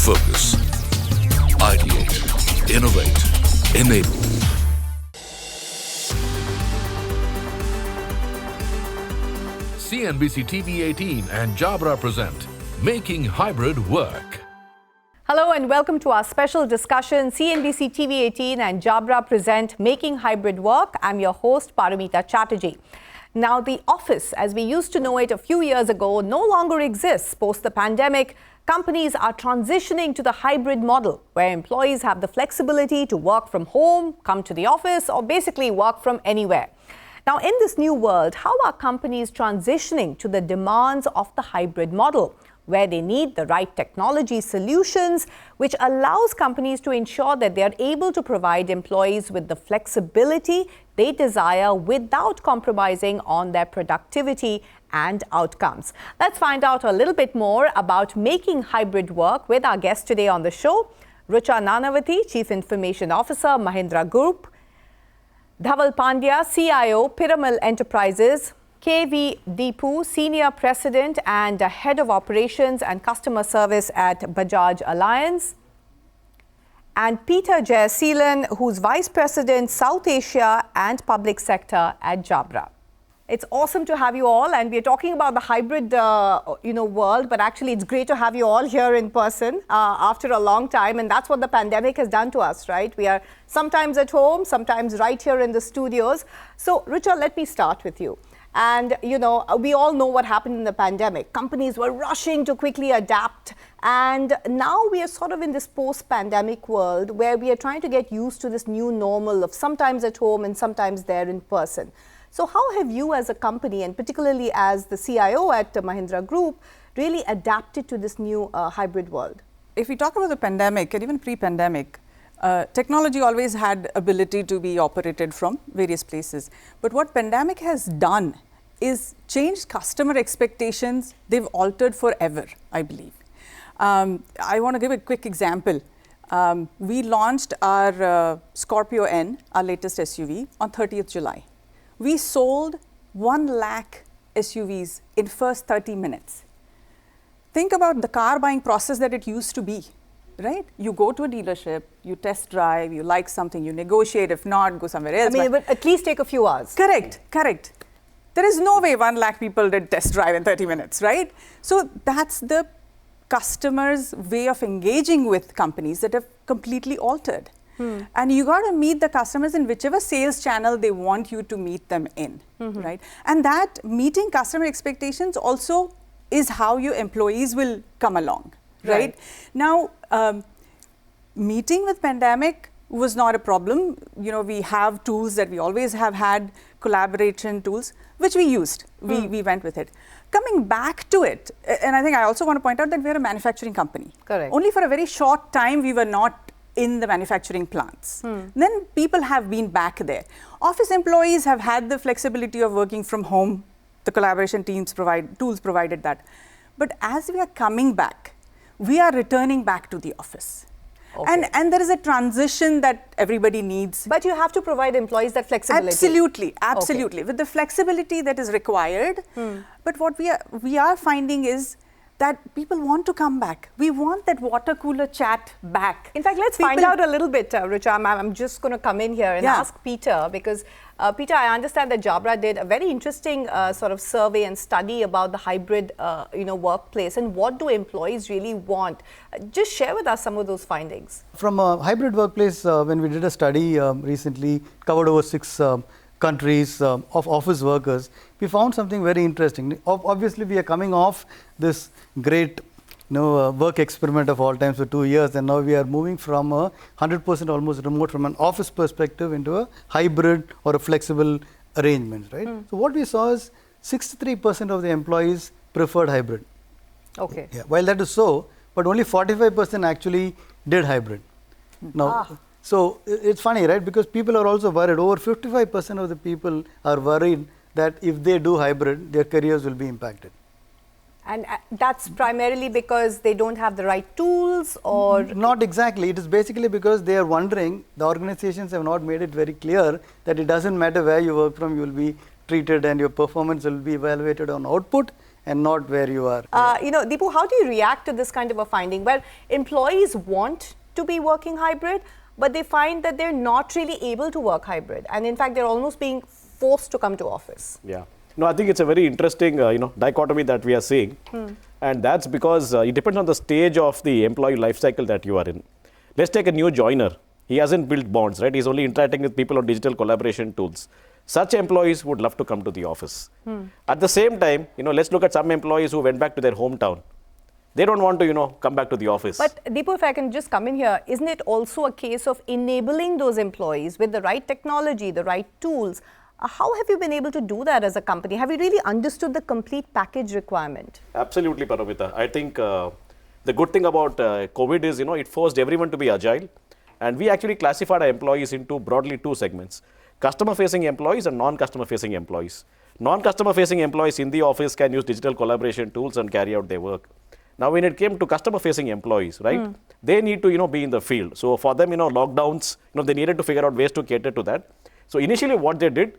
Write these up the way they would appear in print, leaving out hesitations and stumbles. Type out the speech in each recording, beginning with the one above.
focus. Ideate, innovate, enable. CNBC TV18 and Jabra present Making Hybrid Work. Hello and welcome to our special discussion. CNBC TV18 and Jabra present Making Hybrid Work. I'm your host, Paromita Chatterjee. Now, the office, as we used to know it a few years ago, no longer exists. Post the pandemic, companies are transitioning to the hybrid model, where employees have the flexibility to work from home, come to the office, or basically work from anywhere. Now, in this new world, how are companies transitioning to the demands of the hybrid model, where they need the right technology solutions, which allows companies to ensure that they are able to provide employees with the flexibility they desire without compromising on their productivity and outcomes? Let's find out a little bit more about making hybrid work with our guest today on the show, Rucha Nanavati, Chief Information Officer, Mahindra Group; Dhaval Pandya, CIO, Piramal Enterprises; V Dipu, Senior President and Head of Operations and Customer Service at Bajaj Allianz; and Peter Jayaseelan, who's Vice President, South Asia and Public Sector at Jabra. It's awesome to have you all, and we're talking about the hybrid world, but actually it's great to have you all here in person after a long time, and that's what the pandemic has done to us, right? We are sometimes at home, sometimes right here in the studios. So, Rucha, let me start with you. And, we all know what happened in the pandemic. Companies were rushing to quickly adapt. And now we are sort of in this post-pandemic world where we are trying to get used to this new normal of sometimes at home and sometimes there in person. So how have you as a company, and particularly as the CIO at Mahindra Group, really adapted to this new hybrid world? If we talk about the pandemic and even pre-pandemic, technology always had ability to be operated from various places. But what pandemic has done is changed customer expectations. They've altered forever, I believe. I want to give a quick example. We launched our Scorpio N, our latest SUV, on 30th July. We sold 1 lakh SUVs in first 30 minutes. Think about the car buying process that it used to be. Right? You go to a dealership, you test drive, you like something, you negotiate. If not, go somewhere else. I mean, it would at least take a few hours. Correct. There is no way 1 lakh people did test drive in 30 minutes, right? So that's the customer's way of engaging with companies that have completely altered. And you got to meet the customers in whichever sales channel they want you to meet them in, right? And that meeting customer expectations also is how your employees will come along. Right. Now, meeting with pandemic was not a problem. We have tools that we always have had, collaboration tools, which we used. We went with it. Coming back to it, and I think I also want to point out that we're a manufacturing company. Correct. Only for a very short time we were not in the manufacturing plants. Then people have been back there. Office employees have had the flexibility of working from home. The collaboration tools provided that. But as we are coming back, we are returning back to the office. Okay. And there is a transition that everybody needs. But you have to provide employees that flexibility. Absolutely. Okay. With the flexibility that is required. But what we are finding is that people want to come back. We want that water cooler chat back. In fact, let's find out a little bit, Rucha. I'm just going to come in here and ask Peter, because Peter, I understand that Jabra did a very interesting sort of survey and study about the hybrid, workplace, and what do employees really want. Just share with us some of those findings. From a hybrid workplace, when we did a study recently, covered over 6 countries of office workers, we found something very interesting. Obviously, we are coming off this great work experiment of all times for 2 years, and now we are moving from a 100% almost remote from an office perspective into a hybrid or a flexible arrangement, right? So what we saw is 63% of the employees preferred hybrid. Okay. Yeah. While that is so, but only 45% actually did hybrid. Now, so it's funny, right? Because people are also worried. Over 55% of the people are worried that if they do hybrid, their careers will be impacted. And that's primarily because they don't have the right tools, or? Not exactly. It is basically because they are wondering, the organizations have not made it very clear that it doesn't matter where you work from, you will be treated and your performance will be evaluated on output and not where you are. Dipu, how do you react to this kind of a finding where employees want to be working hybrid, but they find that they're not really able to work hybrid, and in fact, they're almost being forced to come to office? Yeah. No, I think it's a very interesting, dichotomy that we are seeing. And that's because it depends on the stage of the employee life cycle that you are in. Let's take a new joiner. He hasn't built bonds, right? He's only interacting with people on digital collaboration tools. Such employees would love to come to the office. At the same time, let's look at some employees who went back to their hometown. They don't want to, come back to the office. But Dipu, if I can just come in here, isn't it also a case of enabling those employees with the right technology, the right tools? How have you been able to do that as a company? Have you really understood the complete package requirement? Absolutely, Paromita. I think the good thing about COVID is, it forced everyone to be agile. And we actually classified our employees into broadly two segments: customer-facing employees and non-customer-facing employees. Non-customer-facing employees in the office can use digital collaboration tools and carry out their work. Now, when it came to customer-facing employees, right, they need to, be in the field. So for them, lockdowns, they needed to figure out ways to cater to that. So initially, what they did,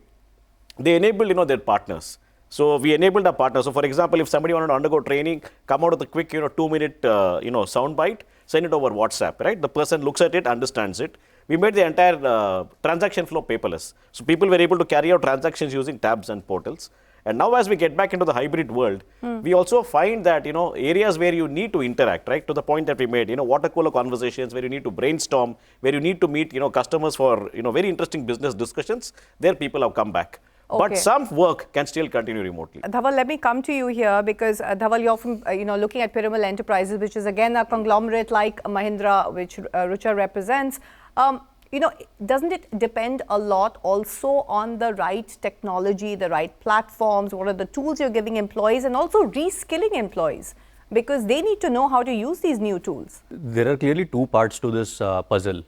they enabled, their partners. So we enabled our partners. So for example, if somebody wanted to undergo training, come out with a quick, 2-minute, sound bite, send it over WhatsApp, right? The person looks at it, understands it. We made the entire transaction flow paperless. So people were able to carry out transactions using tabs and portals. And now as we get back into the hybrid world, we also find that, areas where you need to interact, right? To the point that we made, water cooler conversations, where you need to brainstorm, where you need to meet, customers for, very interesting business discussions, there people have come back. Okay. But some work can still continue remotely. Dhaval, let me come to you here because Dhaval, you're from, looking at Piramal Enterprises, which is again a conglomerate like Mahindra, which Rucha represents. Doesn't it depend a lot also on the right technology, the right platforms, what are the tools you're giving employees, and also reskilling employees? Because they need to know how to use these new tools. There are clearly two parts to this puzzle.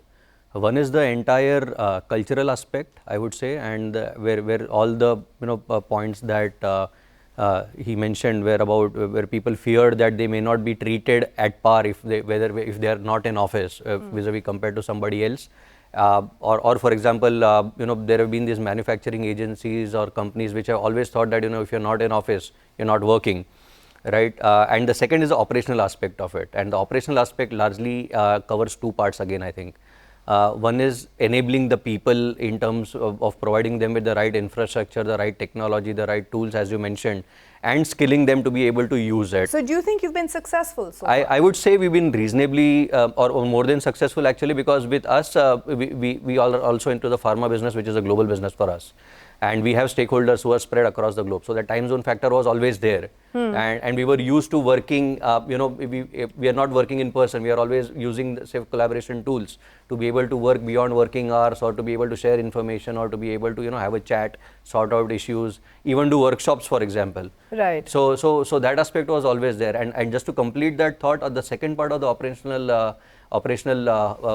One is the entire cultural aspect, I would say, and where all the points that he mentioned were about where people feared that they may not be treated at par if they are not in office vis-a-vis compared to somebody else, or for example, there have been these manufacturing agencies or companies which have always thought that if you're not in office, you're not working. Right, and the second is the operational aspect of it, and the operational aspect largely covers two parts again, I think. One is enabling the people in terms of providing them with the right infrastructure, the right technology, the right tools, as you mentioned, and skilling them to be able to use it. So do you think you've been successful so far? I would say we've been reasonably or more than successful actually, because with us, we are also into the pharma business, which is a global business for us. And we have stakeholders who are spread across the globe. So the time zone factor was always there. And we were used to working, we are not working in person. We are always using the safe collaboration tools to be able to work beyond working hours, or to be able to share information, or to be able to, have a chat, sort out issues, even do workshops, for example. Right. So that aspect was always there. And just to complete that thought, the second part of the operational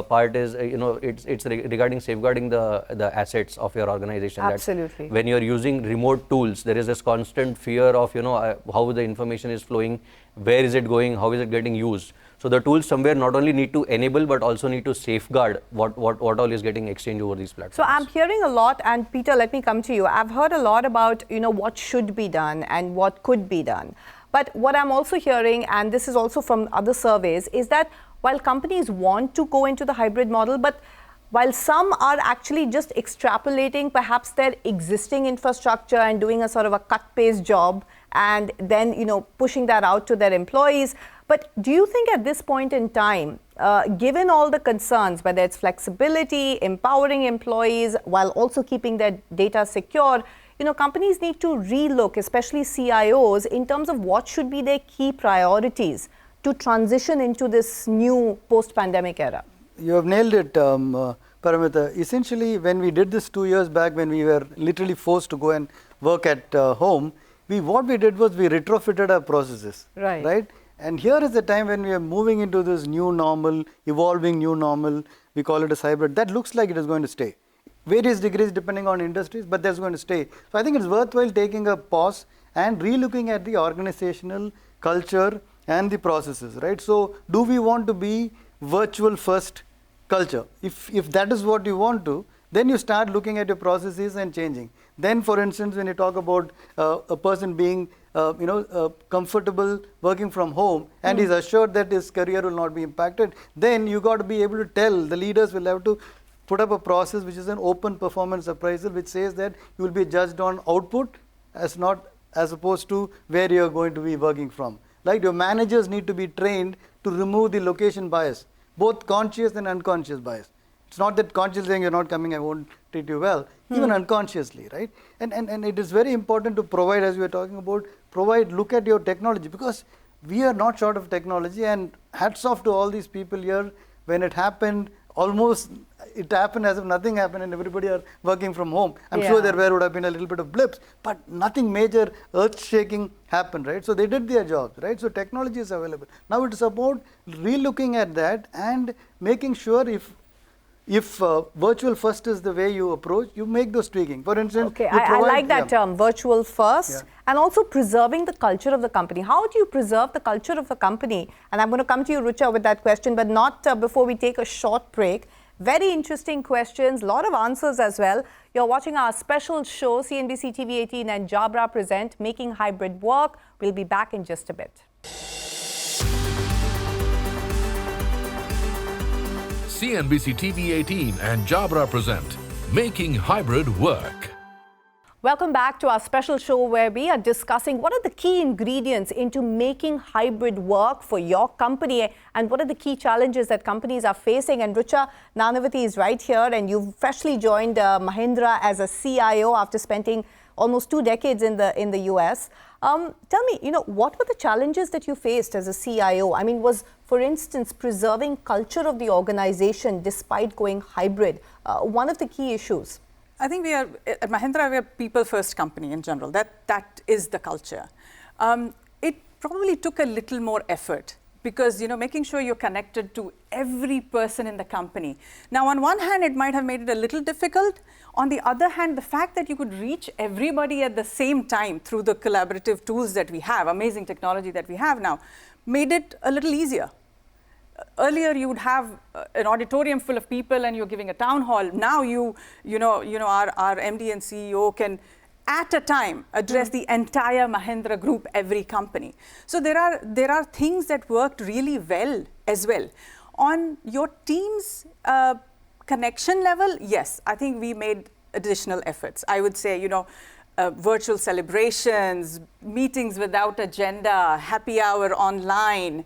part is, it's regarding safeguarding the assets of your organization. Absolutely. That when you're using remote tools, there is this constant fear of, how the information is flowing, where is it going, how is it getting used. So the tools somewhere not only need to enable, but also need to safeguard what all is getting exchanged over these platforms. So I'm hearing a lot, and Peter, let me come to you. I've heard a lot about, what should be done and what could be done. But what I'm also hearing, and this is also from other surveys, is that while companies want to go into the hybrid model, but while some are actually just extrapolating perhaps their existing infrastructure and doing a sort of a cut-paste job and then, pushing that out to their employees. But do you think at this point in time, given all the concerns, whether it's flexibility, empowering employees while also keeping their data secure, companies need to relook, especially CIOs, in terms of what should be their key priorities to transition into this new post-pandemic era? You have nailed it, Paramita. Essentially, when we did this 2 years back, when we were literally forced to go and work at home, what we did was we retrofitted our processes. Right? And here is the time when we are moving into this new normal, evolving new normal. We call it a hybrid. That looks like it is going to stay. Various degrees depending on industries, but that's going to stay. So I think it's worthwhile taking a pause and re-looking at the organizational culture and the processes, right? So do we want to be virtual first culture? If that is what you want to, then you start looking at your processes and changing. Then, for instance, when you talk about a person being comfortable working from home and is assured that his career will not be impacted, then you got to be able to tell, the leaders will have to put up a process which is an open performance appraisal, which says that you will be judged on output as opposed to where you are going to be working from. Like your managers need to be trained to remove the location bias, both conscious and unconscious bias. It's not that conscious saying you're not coming, I won't treat you well, even unconsciously, right? And it is very important to provide, as we were talking about, look at your technology, because we are not short of technology, and hats off to all these people here. When it happened, it happened as if nothing happened and everybody are working from home. I'm sure there would have been a little bit of blips, but nothing major earth-shaking happened, right? So they did their jobs, right? So technology is available. Now it is about re-looking at that and making sure if virtual first is the way you approach, you make those tweaking. For instance, I like that term, virtual first, and also preserving the culture of the company. How do you preserve the culture of the company? And I'm going to come to you, Rucha, with that question, but not before we take a short break. Very interesting questions, a lot of answers as well. You're watching our special show, CNBC TV18 and Jabra present Making Hybrid Work. We'll be back in just a bit. CNBC TV18 and Jabra present Making Hybrid Work. Welcome back to our special show where we are discussing what are the key ingredients into making hybrid work for your company and what are the key challenges that companies are facing. And Rucha Nanavati is right here, and you've freshly joined Mahindra as a CIO after spending almost 2 decades in the US. Tell me, what were the challenges that you faced as a CIO? I mean, was, for instance, preserving culture of the organization despite going hybrid one of the key issues? I think at Mahindra, we are a people-first company in general. That is the culture. It probably took a little more effort because, making sure you're connected to every person in the company. Now, on one hand, it might have made it a little difficult. On the other hand, the fact that you could reach everybody at the same time through the collaborative tools that we have, amazing technology that we have now, made it a little easier. Earlier, you would have an auditorium full of people and you're giving a town hall. Now, our MD and CEO can, at a time, address the entire Mahindra Group, every company. So there are things that worked really well as well. On your team's connection level, yes, I think we made additional efforts. I would say, virtual celebrations, meetings without agenda, happy hour online.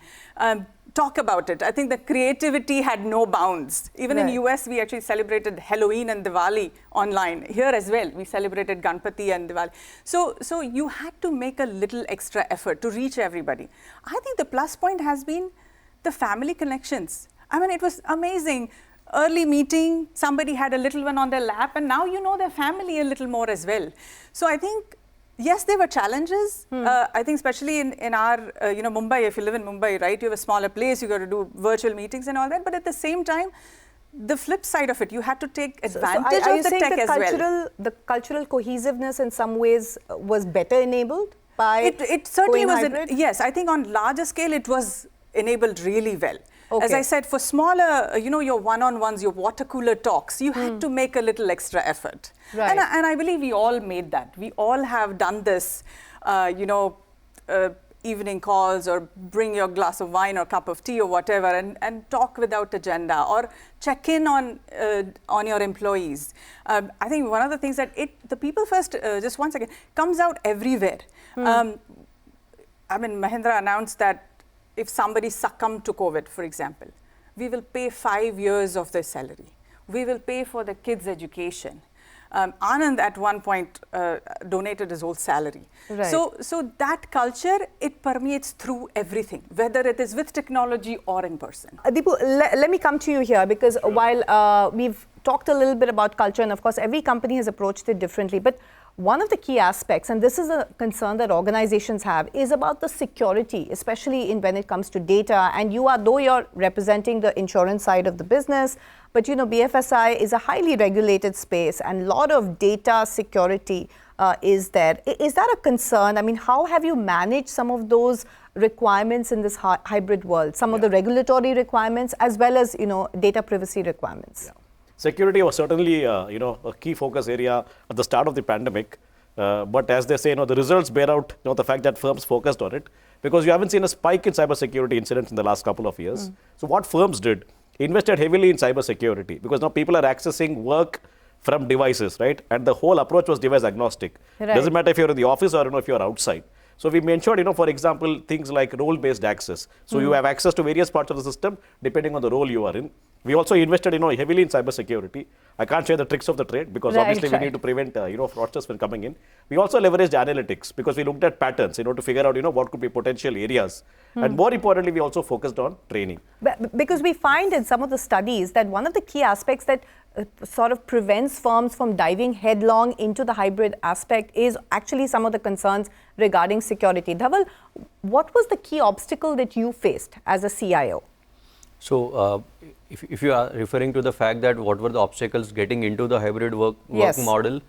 Talk about it. I think the creativity had no bounds. Even in US, we actually celebrated Halloween and Diwali online. Here as well, we celebrated Ganpati and Diwali. So you had to make a little extra effort to reach everybody. I think the plus point has been the family connections. I mean, it was amazing. Early meeting, somebody had a little one on their lap, and now you know their family a little more as well. So I think, yes, there were challenges. I think especially in our, Mumbai, if you live in Mumbai, right, you have a smaller place, you got to do virtual meetings and all that. But at the same time, the flip side of it, you had to take advantage of the tech as well. The cultural cohesiveness in some ways was better enabled by it certainly was. Yes, I think on larger scale, it was enabled really well. Okay. As I said, for smaller, your one-on-ones, your water cooler talks, you had to make a little extra effort. Right. And I believe we all made that. We all have done this, evening calls or bring your glass of wine or cup of tea or whatever and talk without agenda or check in on your employees. I think one of the things that the people first, just once again, comes out everywhere. Mahindra announced that if somebody succumbed to COVID, for example, we will pay 5 years of their salary. We will pay for the kids' education. Anand at one point donated his whole salary. Right. So that culture, it permeates through everything, whether it is with technology or in person. Dipu, let me come to you here because while we've talked a little bit about culture, and of course every company has approached it differently, but one of the key aspects, and this is a concern that organizations have, is about the security, especially when it comes to data. And though you're representing the insurance side of the business, but BFSI is a highly regulated space and a lot of data security is there. Is that a concern? I mean, how have you managed some of those requirements in this hybrid world? Some of the regulatory requirements as well as, data privacy requirements? Yeah. Security was certainly, a key focus area at the start of the pandemic. But as they say, the results bear out the fact that firms focused on it, because you haven't seen a spike in cybersecurity incidents in the last couple of years. So what firms did, invested heavily in cybersecurity, because now people are accessing work from devices, right? And the whole approach was device agnostic. Right. Doesn't matter if you're in the office or if you're outside. So we ensured, for example, things like role-based access. So you have access to various parts of the system depending on the role you are in. We also invested, heavily in cybersecurity. I can't share the tricks of the trade because obviously we need to prevent, fraudsters from coming in. We also leveraged analytics because we looked at patterns, to figure out, what could be potential areas. And more importantly, we also focused on training. Because we find in some of the studies that one of the key aspects that sort of prevents firms from diving headlong into the hybrid aspect is actually some of the concerns regarding security. Dhaval, what was the key obstacle that you faced as a CIO? So, if you are referring to the fact that what were the obstacles getting into the hybrid work model,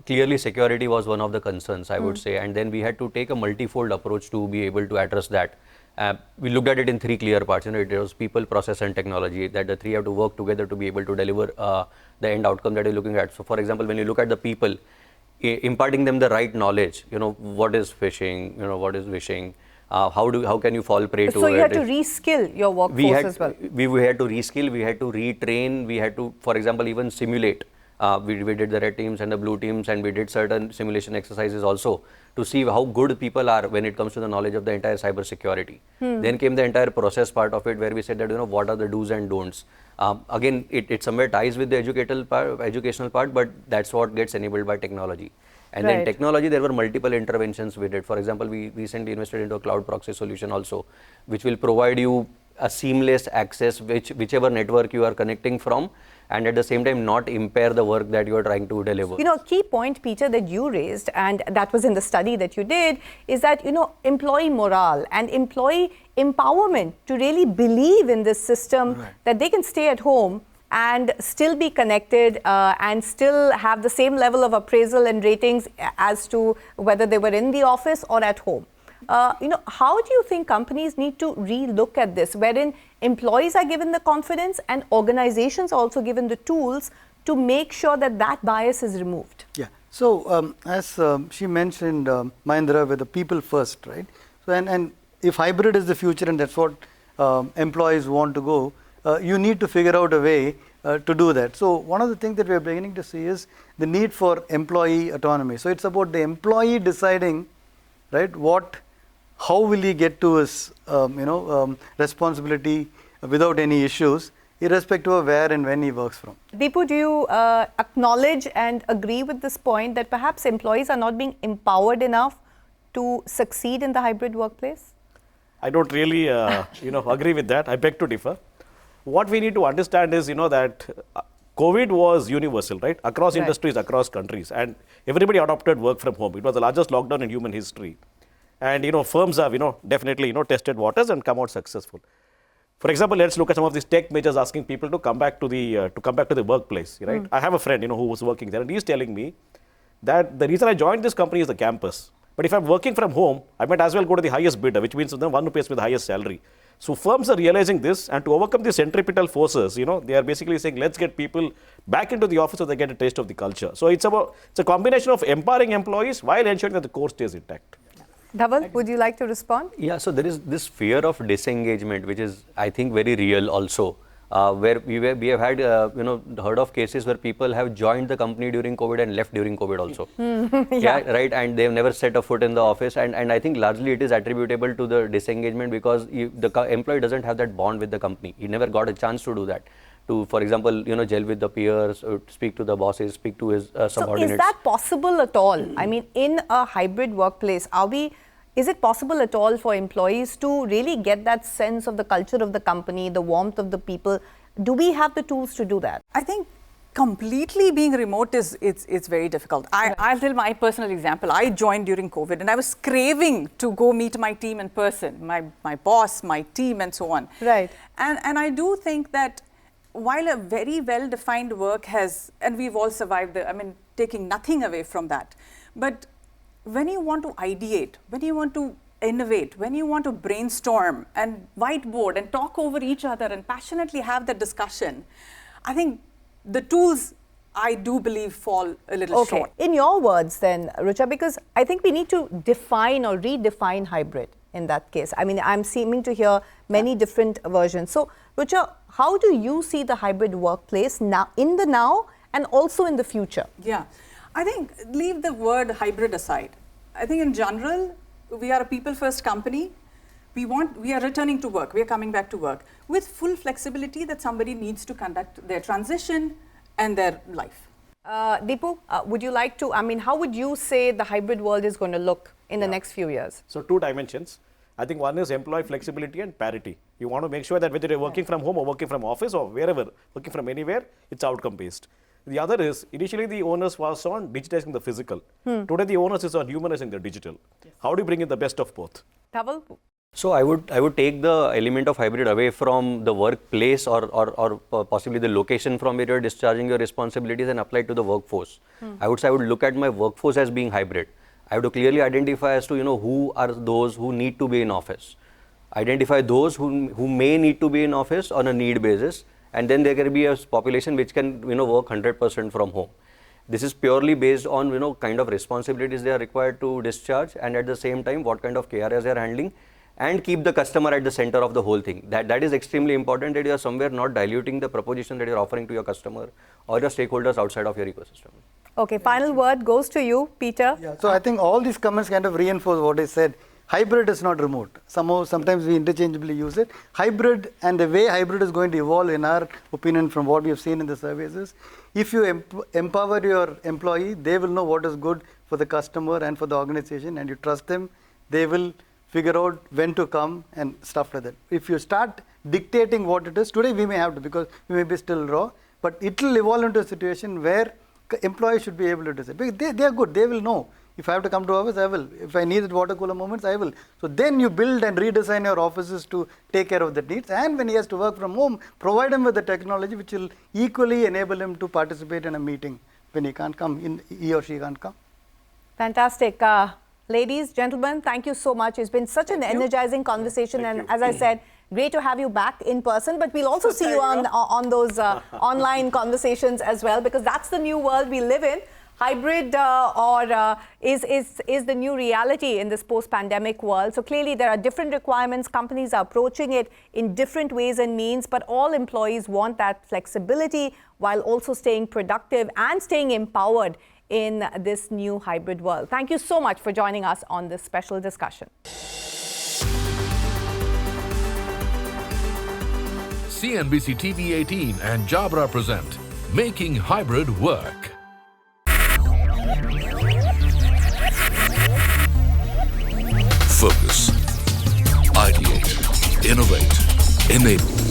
clearly security was one of the concerns, I would say, and then we had to take a multifold approach to be able to address that. We looked at it in three clear parts. It was people, process, and technology. That the three have to work together to be able to deliver the end outcome that you're looking at. So, for example, when you look at the people, imparting them the right knowledge. What is phishing? What is vishing? How can you fall prey to it? So you had to reskill your workforce as well. We had to reskill, we had to retrain, we had to, for example, even simulate. We did the red teams and the blue teams, and we did certain simulation exercises also to see how good people are when it comes to the knowledge of the entire cyber security. Then came the entire process part of it, where we said that what are the do's and don'ts. Again, it somewhere ties with the educational part, but that's what gets enabled by technology. And then technology, there were multiple interventions we did. For example, we recently invested into a cloud proxy solution also, which will provide you a seamless access whichever network you are connecting from, and at the same time not impair the work that you are trying to deliver. A key point, Peter, that you raised, and that was in the study that you did, is that, employee morale and employee empowerment to really believe in this system, that they can stay at home and still be connected and still have the same level of appraisal and ratings as to whether they were in the office or at home. How do you think companies need to re-look at this, wherein employees are given the confidence and organizations are also given the tools to make sure that that bias is removed? Yeah. So as she mentioned, Mahindra, with the people first, right? So and if hybrid is the future and that's what employees want to go, you need to figure out a way to do that. So one of the things that we are beginning to see is the need for employee autonomy. So it's about the employee deciding, right, how will he get to his responsibility without any issues, irrespective of where and when he works from. Dipu, do you acknowledge and agree with this point that perhaps employees are not being empowered enough to succeed in the hybrid workplace? I don't really agree with that. I beg to differ. What we need to understand is, that COVID was universal, right? Across industries, across countries, and everybody adopted work from home. It was the largest lockdown in human history. And, firms have, definitely, tested waters and come out successful. For example, let's look at some of these tech majors asking people to come back to the workplace, right? I have a friend, who was working there, and he's telling me that the reason I joined this company is the campus. But if I'm working from home, I might as well go to the highest bidder, which means the one who pays me the highest salary. So firms are realizing this, and to overcome the centripetal forces, they are basically saying, let's get people back into the office so they get a taste of the culture. So it's a combination of empowering employees while ensuring that the core stays intact. Dhaval, would you like to respond? Yeah, so there is this fear of disengagement, which is, I think, very real also. Where we have had, heard of cases where people have joined the company during COVID and left during COVID also. Right, and they've never set a foot in the office, and I think largely it is attributable to the disengagement because the employee doesn't have that bond with the company. He never got a chance to do that. To, for example, gel with the peers, speak to the bosses, speak to his subordinates. So is that possible at all? I mean, in a hybrid workplace, is it possible at all for employees to really get that sense of the culture of the company, the warmth of the people? Do we have the tools to do that? I think completely being remote it's very difficult. I'll tell my personal example. I joined during COVID and I was craving to go meet my team in person, my boss, my team and so on. Right. And I do think that while a very well-defined work and we've all survived, taking nothing away from that, but when you want to ideate, when you want to innovate, when you want to brainstorm and whiteboard and talk over each other and passionately have that discussion, I think the tools I do believe fall a little short. In your words then, Rucha, because I think we need to define or redefine hybrid in that case. I mean, I'm seeming to hear many different versions. So, Rucha, how do you see the hybrid workplace now, in the now and also in the future? Yeah, I think leave the word hybrid aside. I think in general, we are a people-first company. We are returning to work. We are coming back to work with full flexibility that somebody needs to conduct their transition and their life. Dipu, would you like to, I mean, how would you say the hybrid world is going to look in the next few years? So 2 dimensions. I think one is employee flexibility and parity. You want to make sure that whether you're working from home or working from office or wherever, working from anywhere, it's outcome based. The other is, initially the onus was on digitizing the physical. Today the onus is on humanizing the digital. How do you bring in the best of both? Dhaval? So I would take the element of hybrid away from the workplace or possibly the location from where you're discharging your responsibilities and apply it to the workforce. I would say I would look at my workforce as being hybrid. I have to clearly identify as to who are those who need to be in office. Identify those who may need to be in office on a need basis, and then there can be a population which can work 100% from home. This is purely based on kind of responsibilities they are required to discharge, and at the same time what kind of KRAs they are handling, and keep the customer at the center of the whole thing. That is extremely important, that you are somewhere not diluting the proposition that you are offering to your customer or your stakeholders outside of your ecosystem. Okay, final word goes to you, Peter. Yeah, so I think all these comments kind of reinforce what I said. Hybrid is not remote. Sometimes we interchangeably use it. Hybrid, and the way hybrid is going to evolve, in our opinion, from what we have seen in the surveys, is if you empower your employee, they will know what is good for the customer and for the organization, and you trust them, they will figure out when to come and stuff like that. If you start dictating what it is, today we may have to, because we may be still raw, but it will evolve into a situation where employees should be able to decide. They are good, they will know. If I have to come to office, I will. If I need water cooler moments, I will. So then you build and redesign your offices to take care of the needs. And when he has to work from home, provide him with the technology which will equally enable him to participate in a meeting when he can't come, he or she can't come. Fantastic. Ladies, gentlemen, thank you so much. It's been such an energizing conversation, and as I said, great to have you back in person, but we'll also see you on those online conversations as well, because that's the new world we live in. Hybrid is the new reality in this post-pandemic world. So clearly there are different requirements. Companies are approaching it in different ways and means, but all employees want that flexibility while also staying productive and staying empowered in this new hybrid world. Thank you so much for joining us on this special discussion. CNBC TV18 and Jabra present Making Hybrid Work. Focus, ideate, innovate, enable.